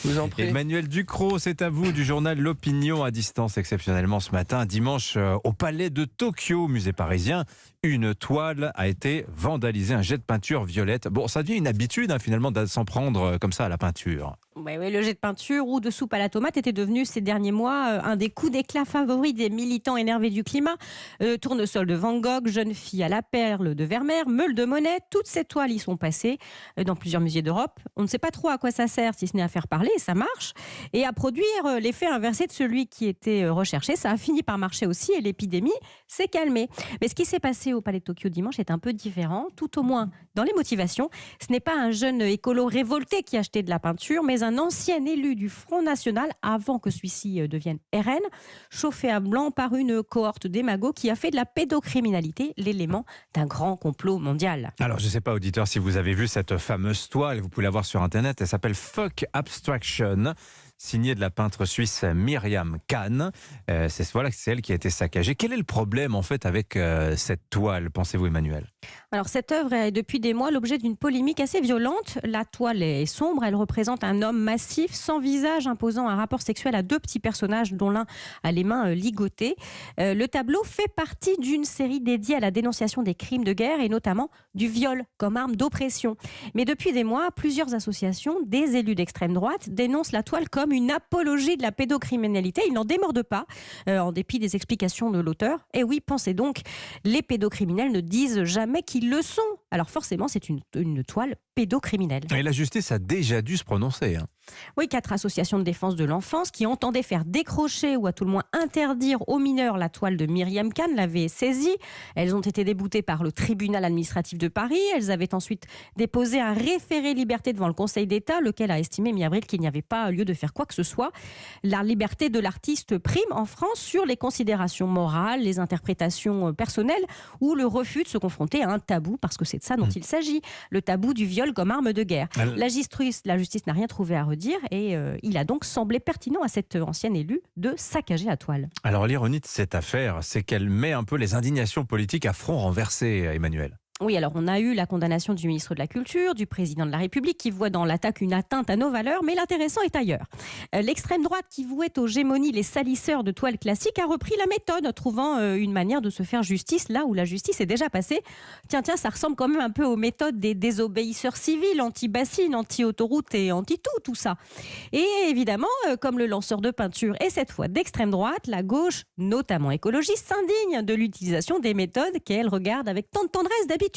Je vous en prie. Emmanuel Ducrot, c'est à vous du journal L'Opinion à distance exceptionnellement ce matin, dimanche au Palais de Tokyo, musée parisien. Une toile a été vandalisée, un jet de peinture violette. Bon, ça devient une habitude finalement de s'en prendre comme ça à la peinture. Oui, le jet de peinture ou de soupe à la tomate était devenu ces derniers mois un des coups d'éclat favoris des militants énervés du climat. Tournesol de Van Gogh, jeune fille à la perle de Vermeer, meule de Monet, toutes ces toiles y sont passées dans plusieurs musées d'Europe. On ne sait pas trop à quoi ça sert, si ce n'est à faire parler, ça marche, et à produire l'effet inversé de celui qui était recherché. Ça a fini par marcher aussi et l'épidémie s'est calmée. Mais ce qui s'est passé au Palais de Tokyo dimanche est un peu différent, tout au moins dans les motivations. Ce n'est pas un jeune écolo révolté qui a acheté de la peinture, mais un ancien élu du Front National, avant que celui-ci devienne RN, chauffé à blanc par une cohorte démagogues qui a fait de la pédocriminalité l'élément d'un grand complot mondial. Alors, je ne sais pas, auditeur, si vous avez vu cette fameuse toile, vous pouvez la voir sur Internet, elle s'appelle Fuck Abstraction, signée de la peintre suisse Myriam Kahn. C'est elle qui a été saccagée. Quel est le problème, en fait, avec cette toile, pensez-vous, Emmanuel ? Alors, cette œuvre est depuis des mois l'objet d'une polémique assez violente. La toile est sombre, elle représente un homme massif, sans visage, imposant un rapport sexuel à deux petits personnages dont l'un a les mains ligotées. Le tableau fait partie d'une série dédiée à la dénonciation des crimes de guerre et notamment du viol comme arme d'oppression. Mais depuis des mois, plusieurs associations, des élus d'extrême droite, dénoncent la toile comme une apologie de la pédocriminalité. Ils n'en démordent pas, en dépit des explications de l'auteur. Et oui, pensez donc, les pédocriminels ne disent jamais qu'ils le sont. Alors forcément, c'est une toile pédocriminelle. Et la justice a déjà dû se prononcer. Oui, 4 associations de défense de l'enfance qui entendaient faire décrocher ou à tout le moins interdire aux mineurs la toile de Myriam Kahn l'avaient saisie. Elles ont été déboutées par le tribunal administratif de Paris. Elles avaient ensuite déposé un référé liberté devant le Conseil d'État, lequel a estimé mi-avril qu'il n'y avait pas lieu de faire quoi que ce soit. La liberté de l'artiste prime en France sur les considérations morales, les interprétations personnelles ou le refus de se confronter à un tabou, parce que c'est de ça dont il s'agit, le tabou du viol comme arme de guerre. La justice n'a rien trouvé à redire et il a donc semblé pertinent à cette ancienne élue de saccager la toile. Alors l'ironie de cette affaire, c'est qu'elle met un peu les indignations politiques à front renversé, Emmanuel. Oui, alors on a eu la condamnation du ministre de la Culture, du président de la République, qui voit dans l'attaque une atteinte à nos valeurs, mais l'intéressant est ailleurs. L'extrême droite, qui vouait aux gémonies les salisseurs de toiles classiques, a repris la méthode, trouvant une manière de se faire justice là où la justice est déjà passée. Tiens, ça ressemble quand même un peu aux méthodes des désobéisseurs civils, anti-bassines, anti-autoroute et anti-tout ça. Et évidemment, comme le lanceur de peinture est cette fois d'extrême droite, la gauche, notamment écologiste, s'indigne de l'utilisation des méthodes qu'elle regarde avec tant de tendresse d'habitude.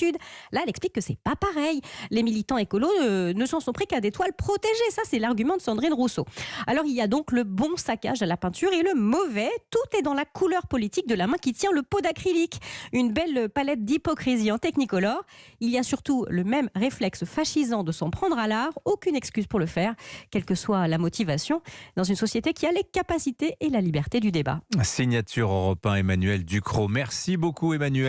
Là, elle explique que c'est pas pareil. Les militants écolos ne s'en sont pris qu'à des toiles protégées. Ça, c'est l'argument de Sandrine Rousseau. Alors, il y a donc le bon saccage à la peinture et le mauvais. Tout est dans la couleur politique de la main qui tient le pot d'acrylique. Une belle palette d'hypocrisie en technicolor. Il y a surtout le même réflexe fascisant de s'en prendre à l'art. Aucune excuse pour le faire, quelle que soit la motivation, dans une société qui a les capacités et la liberté du débat. Signature Europe 1, Emmanuel Ducrot. Merci beaucoup, Emmanuel.